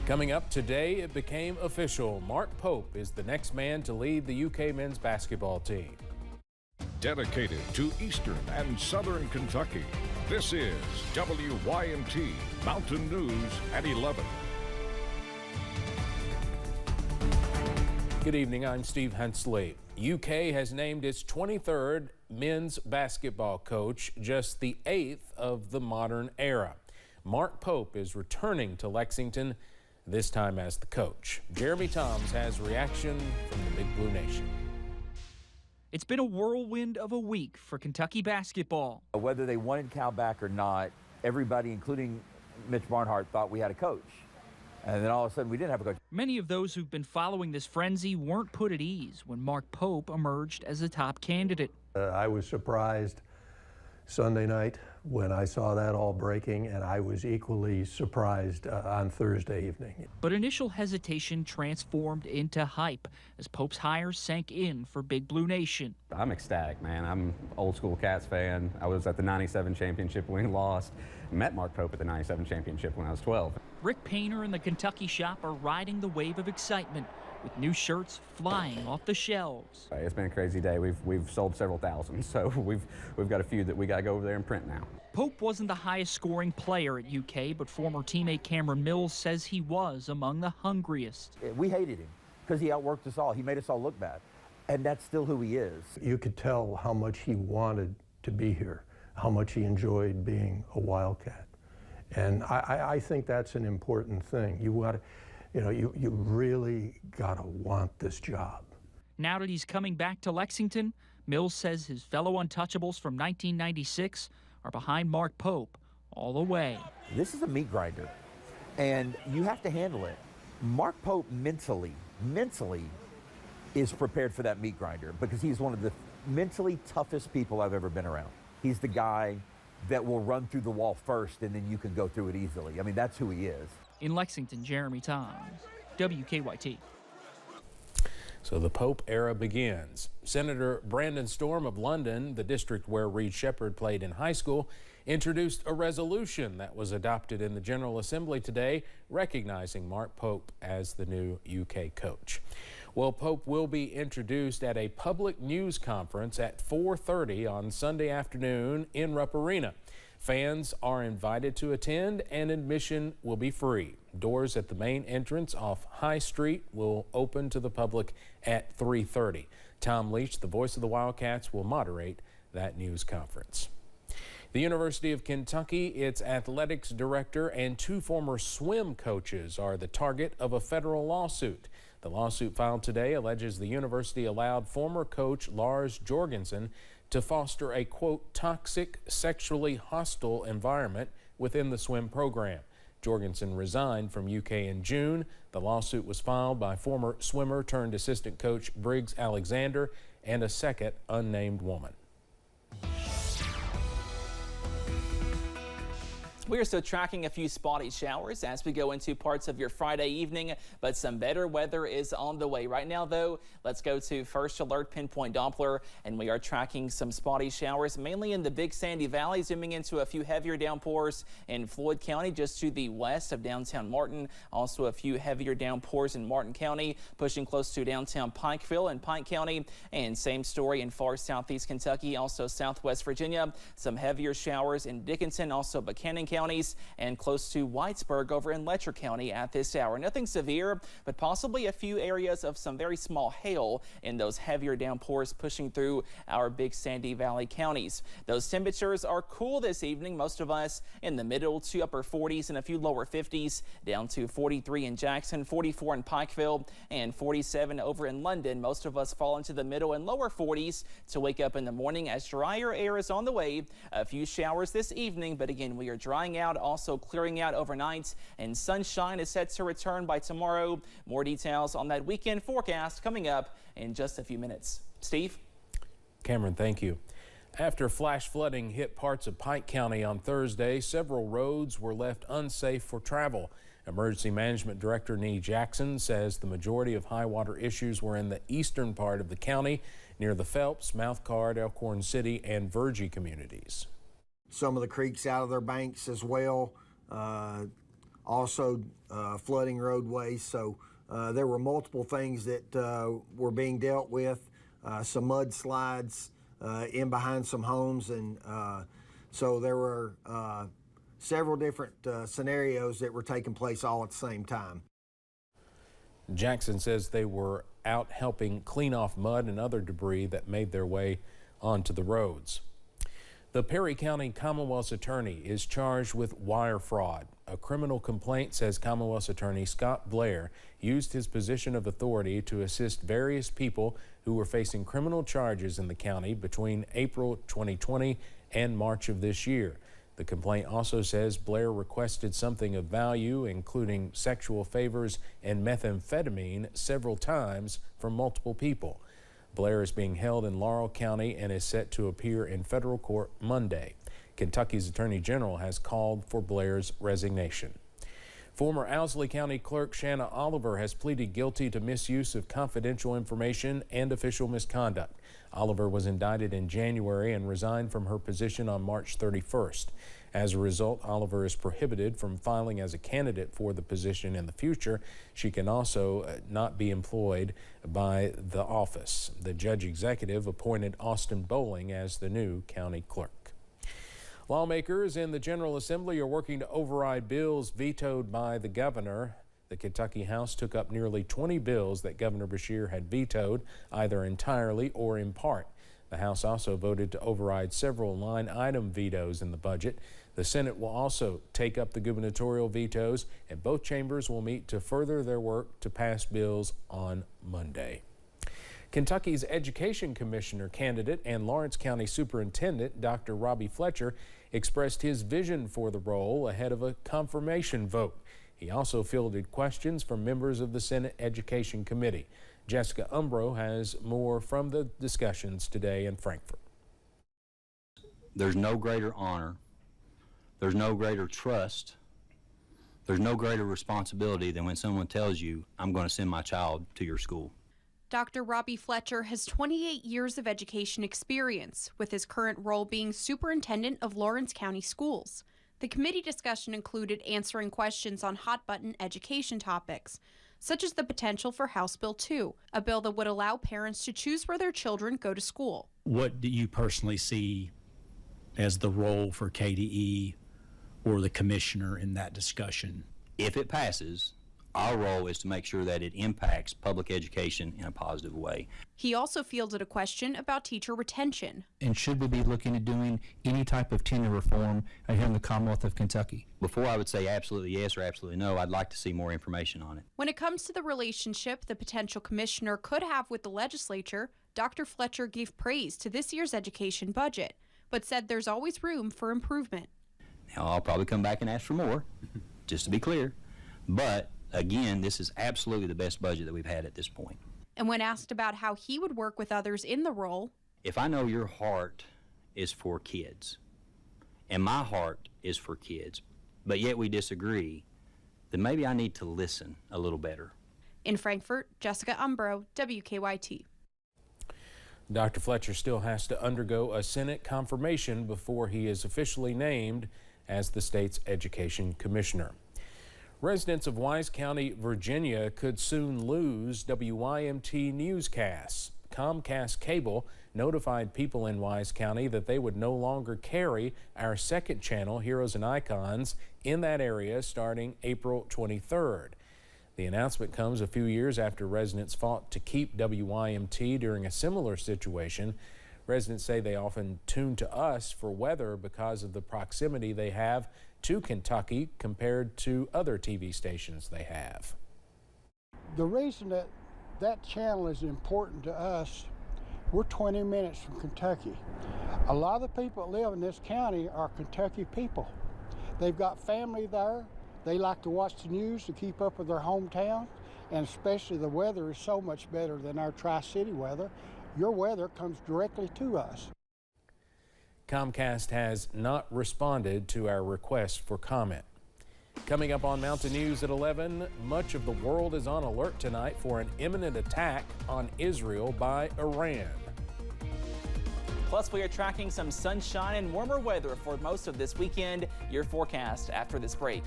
Coming up today, it became official. Mark Pope is the next man to lead the UK men's basketball team. Dedicated to Eastern and Southern Kentucky, this is WYMT Mountain News at 11. Good evening, I'm Steve Hensley. UK has named its 23rd men's basketball coach, just the 8th of the modern era. Mark Pope is returning to Lexington, this time as the coach. Jeremy Toms has reaction from the Big Blue Nation. It's been a whirlwind of a week for Kentucky basketball. Whether they wanted Cal back or not, everybody, including Mitch Barnhart, thought we had a coach. And then all of a sudden we didn't have a coach. Many of those who've been following this frenzy weren't put at ease when Mark Pope emerged as the top candidate. I was surprised Sunday night when I saw that all breaking, and I was equally surprised on Thursday evening. But initial hesitation transformed into hype as Pope's hire sank in for Big Blue Nation. I'm ecstatic, man. I'm an old school Cats fan. I was at the '97 championship when we lost. Met Mark Pope at the '97 championship when I was 12. Rick Painter and the Kentucky shop are riding the wave of excitement with new shirts flying off the shelves. It's been a crazy day. We've sold several thousand, so we've got a few that we got to go over there and print now. Pope wasn't the highest scoring player at UK, but former teammate Cameron Mills says he was among the hungriest. We hated him because he outworked us all. He made us all look bad, and that's still who he is. You could tell how much he wanted to be here, how much he enjoyed being a Wildcat. And I think that's an important thing. You really gotta want this job. Now that he's coming back to Lexington, Mills says his fellow untouchables from 1996 are behind Mark Pope all the way. This is a meat grinder, and you have to handle it. Mark Pope mentally is prepared for that meat grinder because he's one of the mentally toughest people I've ever been around. He's the guy that will run through the wall first, and then you can go through it easily. I mean, that's who he is. In Lexington, Jeremy Toms, WKYT. So the Pope era begins. Senator Brandon Storm of London, the district where Reed Shepherd played in high school, introduced a resolution that was adopted in the General Assembly today, recognizing Mark Pope as the new UK coach. Well, Pope will be introduced at a public news conference at 4:30 on Sunday afternoon in Rupp Arena. Fans are invited to attend, and admission will be free. Doors at the main entrance off High Street will open to the public at 3:30. Tom Leach, the voice of the Wildcats, will moderate that news conference. The University of Kentucky, its athletics director, and 2 former swim coaches are the target of a federal lawsuit. The lawsuit filed today alleges the university allowed former coach Lars Jorgensen to foster a, quote, toxic, sexually hostile environment within the swim program. Jorgensen resigned from UK in June. The lawsuit was filed by former swimmer turned assistant coach Briggs Alexander and a second unnamed woman. We are still tracking a few spotty showers as we go into parts of your Friday evening, but some better weather is on the way. Right now, though, let's go to First Alert Pinpoint Doppler, and we are tracking some spotty showers, mainly in the Big Sandy Valley, zooming into a few heavier downpours in Floyd County, just to the west of downtown Martin. Also, a few heavier downpours in Martin County, pushing close to downtown Pikeville and Pike County, and same story in far southeast Kentucky, also southwest Virginia. Some heavier showers in Dickinson, also Buchanan County, and close to Whitesburg over in Letcher County at this hour. Nothing severe, but possibly a few areas of some very small hail in those heavier downpours pushing through our Big Sandy Valley counties. Those temperatures are cool this evening. Most of us in the middle to upper 40s and a few lower 50s, down to 43 in Jackson, 44 in Pikeville, and 47 over in London. Most of us fall into the middle and lower 40s to wake up in the morning as drier air is on the way. A few showers this evening, but again, we are drying out, also clearing out overnight, and sunshine is set to return by tomorrow. More details on that weekend forecast coming up in just a few minutes. Steve? Cameron, thank you. After flash flooding hit parts of Pike County on Thursday, several roads were left unsafe for travel. Emergency Management Director Nee Jackson says the majority of high water issues were in the eastern part of the county, near the Phelps, Mouthcard, Elkhorn City, and Virgie communities. Some of the creeks out of their banks as well. also flooding roadways. So there were multiple things that were being dealt with, some mudslides in behind some homes, and so there were several different scenarios that were taking place all at the same time. Jackson says they were out helping clean off mud and other debris that made their way onto the roads. The Perry County Commonwealth's attorney is charged with wire fraud. A criminal complaint says Commonwealth's attorney Scott Blair used his position of authority to assist various people who were facing criminal charges in the county between April 2020 and March of this year. The complaint also says Blair requested something of value, including sexual favors and methamphetamine, several times from multiple people. Blair is being held in Laurel County and is set to appear in federal court Monday. Kentucky's Attorney General has called for Blair's resignation. Former Owsley County Clerk Shanna Oliver has pleaded guilty to misuse of confidential information and official misconduct. Oliver was indicted in January and resigned from her position on March 31st. As a result, Oliver is prohibited from filing as a candidate for the position in the future. She can also not be employed by the office. The judge executive appointed Austin Bowling as the new county clerk. Lawmakers in the General Assembly are working to override bills vetoed by the governor. The Kentucky House took up nearly 20 bills that Governor Beshear had vetoed, either entirely or in part. The House also voted to override several line-item vetoes in the budget. The Senate will also take up the gubernatorial vetoes, and both chambers will meet to further their work to pass bills on Monday. Kentucky's Education Commissioner candidate and Lawrence County Superintendent Dr. Robbie Fletcher expressed his vision for the role ahead of a confirmation vote. He also fielded questions from members of the Senate Education Committee. Jessica Umbro has more from the discussions today in Frankfort. There's no greater honor, there's no greater trust, there's no greater responsibility than when someone tells you, I'm going to send my child to your school. Dr. Robbie Fletcher has 28 years of education experience, with his current role being superintendent of Lawrence County Schools. The committee discussion included answering questions on hot-button education topics, such as the potential for House Bill 2, a bill that would allow parents to choose where their children go to school. What do you personally see as the role for KDE or the commissioner in that discussion? If it passes, our role is to make sure that it impacts public education in a positive way. He also fielded a question about teacher retention. And should we be looking at doing any type of tenure reform here in the Commonwealth of Kentucky? Before I would say absolutely yes or absolutely no, I'd like to see more information on it. When it comes to the relationship the potential commissioner could have with the legislature, Dr. Fletcher gave praise to this year's education budget, but said there's always room for improvement. Now, I'll probably come back and ask for more, just to be clear, but again, this is absolutely the best budget that we've had at this point. And when asked about how he would work with others in the role, if I know your heart is for kids, and my heart is for kids, but yet we disagree, then maybe I need to listen a little better. In Frankfort, Jessica Umbro, WKYT. Dr. Fletcher still has to undergo a Senate confirmation before he is officially named as the state's education commissioner. Residents of Wise County, Virginia could soon lose WYMT newscasts. Comcast Cable notified people in Wise County that they would no longer carry our second channel, Heroes and Icons, in that area starting April 23rd. The announcement comes a few years after residents fought to keep WYMT during a similar situation. Residents say they often tune to us for weather because of the proximity they have to Kentucky compared to other TV stations they have. The reason that channel is important to us, we're 20 minutes from Kentucky. A lot of the people that live in this county are Kentucky people. They've got family there. They like to watch the news to keep up with their hometown, and especially the weather is so much better than our Tri-City weather. Your weather comes directly to us. Comcast has not responded to our request for comment. Coming up on Mountain News at 11, much of the world is on alert tonight for an imminent attack on Israel by Iran. Plus, we are tracking some sunshine and warmer weather for most of this weekend. Your forecast after this break.